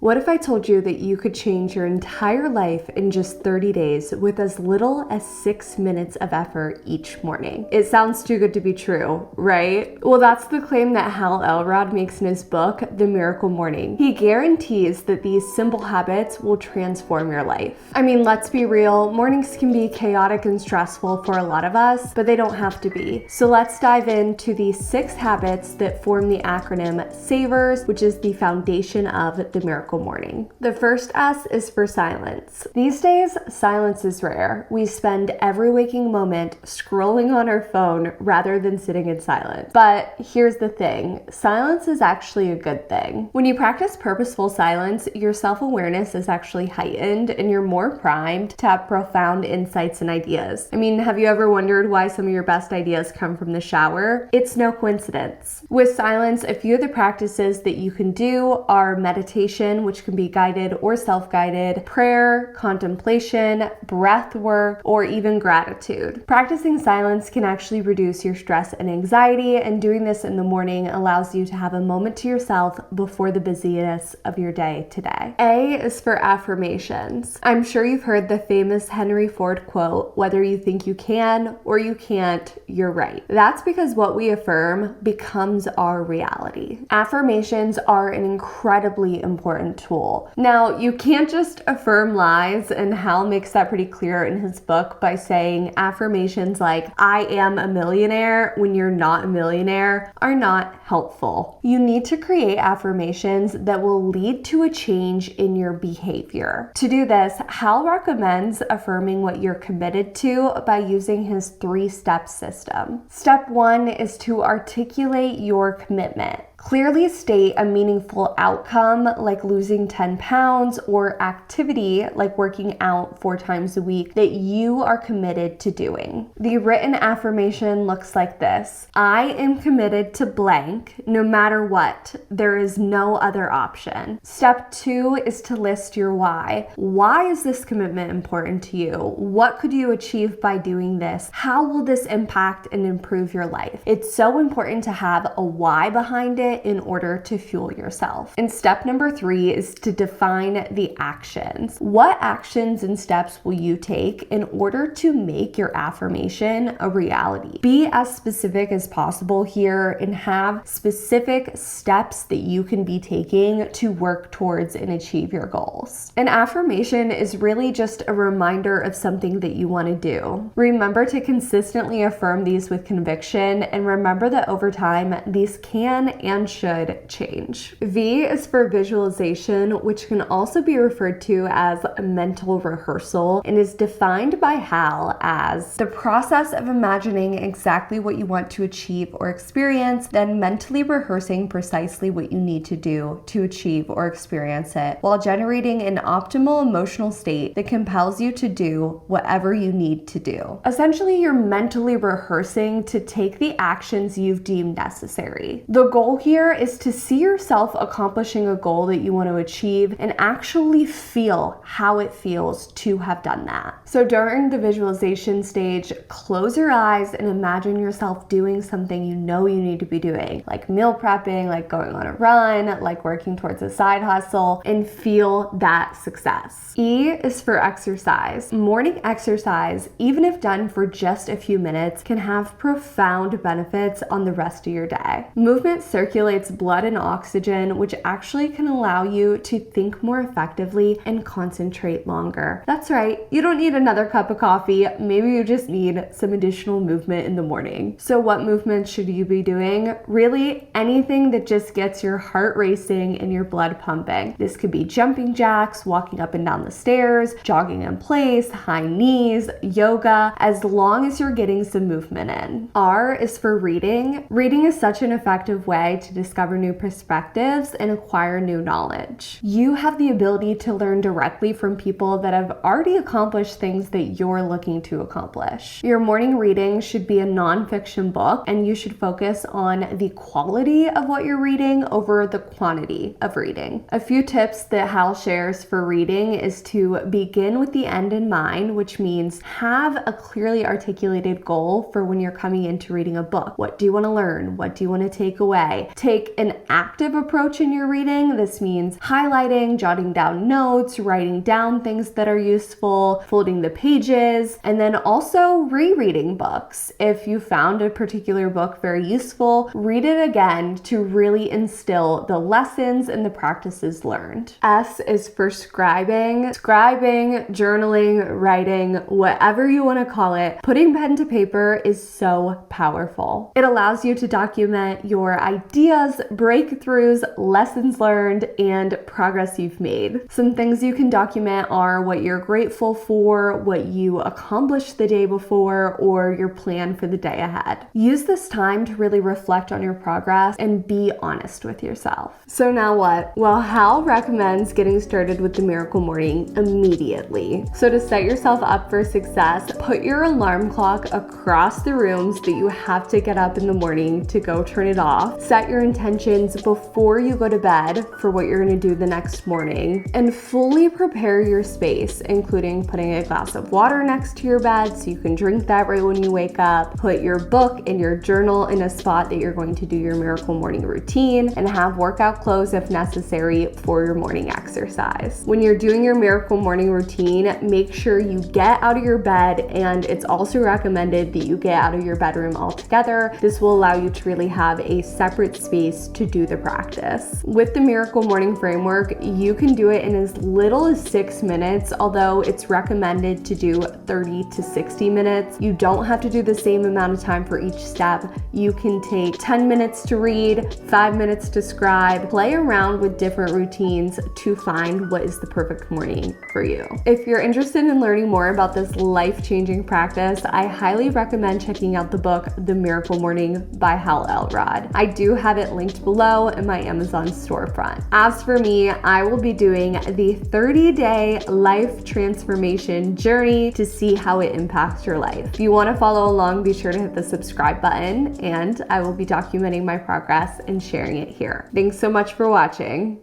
What if I told you that you could change your entire life in just 30 days with as little as 6 minutes of effort each morning? It sounds too good to be true, right? Well, that's the claim that Hal Elrod makes in his book, The Miracle Morning. He guarantees that these simple habits will transform your life. I mean, let's be real, mornings can be chaotic and stressful for a lot of us, but they don't have to be. So let's dive into the 6 habits that form the acronym S.A.V.E.R.S, which is the foundation of the Miracle Morning. The first S is for silence. These days, silence is rare. We spend every waking moment scrolling on our phone rather than sitting in silence. But here's the thing, silence is actually a good thing. When you practice purposeful silence, your self-awareness is actually heightened and you're more primed to have profound insights and ideas. I mean, have you ever wondered why some of your best ideas come from the shower? It's no coincidence. With silence, a few of the practices that you can do are meditation, which can be guided or self-guided, prayer, contemplation, breath work, or even gratitude. Practicing silence can actually reduce your stress and anxiety, and doing this in the morning allows you to have a moment to yourself before the busyness of your day today. A is for affirmations. I'm sure you've heard the famous Henry Ford quote, "Whether you think you can or you can't, you're right." That's because what we affirm becomes our reality. Affirmations are an incredibly important tool. Now, you can't just affirm lies, and Hal makes that pretty clear in his book by saying affirmations like, "I am a millionaire," when you're not a millionaire, are not helpful. You need to create affirmations that will lead to a change in your behavior. To do this, Hal recommends affirming what you're committed to by using his 3-step system. Step 1 is to articulate your commitment. Clearly state a meaningful outcome like losing 10 pounds or activity like working out 4 times a week that you are committed to doing. The written affirmation looks like this: I am committed to blank no matter what. There is no other option. Step 2 is to list your why. Why is this commitment important to you? What could you achieve by doing this? How will this impact and improve your life? It's so important to have a why behind it in order to fuel yourself. And step number 3 is to define the actions. What actions and steps will you take in order to make your affirmation a reality? Be as specific as possible here and have specific steps that you can be taking to work towards and achieve your goals. An affirmation is really just a reminder of something that you want to do. Remember to consistently affirm these with conviction, and remember that over time, these can and should change. V is for visualization, which can also be referred to as a mental rehearsal, and is defined by Hal as the process of imagining exactly what you want to achieve or experience, then mentally rehearsing precisely what you need to do to achieve or experience it, while generating an optimal emotional state that compels you to do whatever you need to do. Essentially, you're mentally rehearsing to take the actions you've deemed necessary. The goal here is to see yourself accomplishing a goal that you want to achieve and actually feel how it feels to have done that. So during the visualization stage, close your eyes and imagine yourself doing something you know you need to be doing, like meal prepping, like going on a run, like working towards a side hustle, and feel that success. E is for exercise. Morning exercise, even if done for just a few minutes, can have profound benefits on the rest of your day. Movement circulates blood and oxygen, which actually can allow you to think more effectively and concentrate longer. That's right, you don't need another cup of coffee. Maybe you just need some additional movement in the morning. So what movements should you be doing? Really, anything that just gets your heart racing and your blood pumping. This could be jumping jacks, walking up and down the stairs, jogging in place, high knees, yoga, as long as you're getting some movement in. R is for reading. Reading is such an effective way to discover new perspectives and acquire new knowledge. You have the ability to learn directly from people that have already accomplished things that you're looking to accomplish. Your morning reading should be a nonfiction book, and you should focus on the quality of what you're reading over the quantity of reading. A few tips that Hal shares for reading is to begin with the end in mind, which means have a clearly articulated goal for when you're coming into reading a book. What do you want to learn? What do you want to take away? Take an active approach in your reading. This means highlighting, jotting down notes, writing down things that are useful, folding the pages, and then also rereading books. If you found a particular book very useful, read it again to really instill the lessons and the practices learned. S is for scribing. Scribing, journaling, writing, whatever you want to call it, putting pen to paper is so powerful. It allows you to document your ideas, breakthroughs, lessons learned, and progress you've made. Some things you can document are what you're grateful for, what you accomplished the day before, or your plan for the day ahead. Use this time to really reflect on your progress and be honest with yourself. So now what? Well, Hal recommends getting started with the Miracle Morning immediately. So to set yourself up for success, put your alarm clock across the rooms that you have to get up in the morning to go turn it off. Set your intentions before you go to bed for what you're going to do the next morning, and fully prepare your space, including putting a glass of water next to your bed so you can drink that right when you wake up. Put your book and your journal in a spot that you're going to do your Miracle Morning routine, and have workout clothes if necessary for your morning exercise. When you're doing your Miracle Morning routine, make sure you get out of your bed, and it's also recommended that you get out of your bedroom altogether. This will allow you to really have a separate space to do the practice. With the Miracle Morning framework, you can do it in as little as 6 minutes, although it's recommended to do 30 to 60 minutes. You don't have to do the same amount of time for each step. You can take 10 minutes to read, 5 minutes to scribe, play around with different routines to find what is the perfect morning for you. If you're interested in learning more about this life-changing practice, I highly recommend checking out the book, The Miracle Morning by Hal Elrod. I do have it linked below in my Amazon storefront. As for me, I will be doing the 30-day life transformation journey to see how it impacts your life. If you want to follow along, be sure to hit the subscribe button, and I will be documenting my progress and sharing it here. Thanks so much for watching.